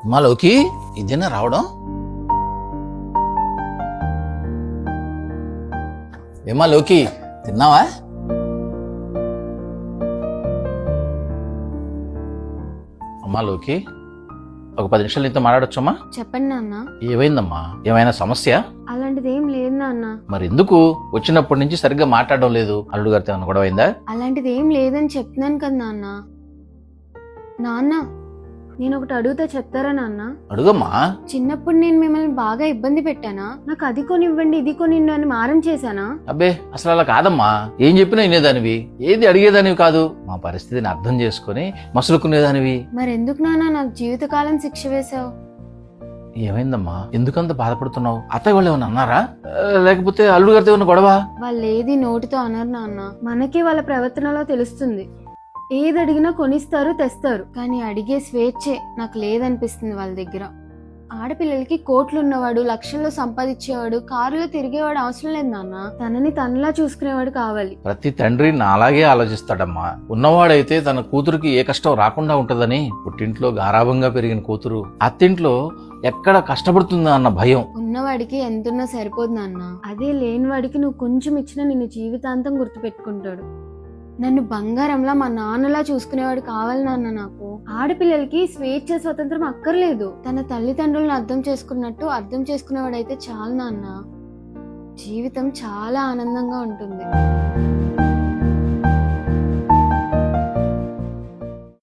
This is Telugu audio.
అమ్మాలోకి ఇదేనా రావడం? ఏమా లోకి, తిన్నావా? అమ్మా లోకి, ఒక 10 నిమిషాలు నీతో మాట్లాడొచ్చమ్మా? చెప్పండి నాన్న. ఏమైందమ్మా? ఏమైనా సమస్య? అలాంటిది ఏం లేదు నాన్న. మరి ఎందుకు వచ్చినప్పటి నుంచి సరిగ్గా మాట్లాడడం లేదు? అల్లుడు గారితో ఏమైనా గొడవ అయిందా? అలాంటిది ఏం లేదని చెప్తున్నాను కదా నాన్న. నాన్న, నేను ఒకటి అడుగుతా చెప్తారా నాన్న? అడుగమ్మా. చిన్నప్పుడు నేను మిమ్మల్ని బాగా ఇబ్బంది పెట్టానా? నాకు అది కొనివ్వండి ఇది కొనివ్వండి అని మారం చేశానా? అబ్బే, అసలు అలా కాదమ్మా. ఏం చెప్పినా వినేదానివి, ఏది అడిగేదానివి కాదు. మా పరిస్థితిని అర్థం చేసుకుని మసులుకునేదానివి. మరెందుకు నాన్న నాకు జీవితకాలం శిక్ష వేశావు? ఏమైందమ్మా? ఎందుకంత బాధపడుతున్నావు? అత్తయ్య వాళ్ళు ఏమైనా అన్నారా? లేకపోతే అల్లుడు గారితో ఏమైనా గొడవ? వాళ్ళు ఏది నోటితో అనరు నాన్న. మనకి వాళ్ళ ప్రవర్తనలో తెలుస్తుంది. ఏది అడిగినా కొనిస్తారు, తెస్తారు. కానీ అడిగే స్వేచ్ఛే నాకు లేదనిపిస్తుంది వాళ్ళ దగ్గర. ఆడపిల్లలకి కోట్లున్నవాడు, లక్షల్లో సంపాదించేవాడు, కారులో తిరిగేవాడు అవసరం లేదు నాన్న. తనని తనలా చూసుకునేవాడు కావాలి. ప్రతి తండ్రి నాలాగే ఆలోచిస్తాడమ్మా. ఉన్నవాడైతే తన కూతురికి ఏ కష్టం రాకుండా ఉంటదని. పుట్టింట్లో గారాభంగా పెరిగిన కూతురు అత్తింట్లో ఎక్కడ కష్టపడుతుందా అన్న భయం. ఉన్నవాడికి ఎంతున్నా సరిపోదు నాన్న. అదే లేనివాడికి నువ్వు కొంచెం ఇచ్చినా నిన్ను జీవితాంతం గుర్తుపెట్టుకుంటాడు. నన్ను బంగారంలా మా నాన్నలా చూసుకునేవాడు కావాలి నాన్న నాకు. ఆడపిల్లలకి స్వేచ్ఛ స్వతంత్రం అక్కర్లేదు. తన తల్లిదండ్రులను అర్థం చేసుకున్నట్టు అర్థం చేసుకునేవాడైతే చాలు నాన్న. జీవితం చాలా ఆనందంగా ఉంటుంది.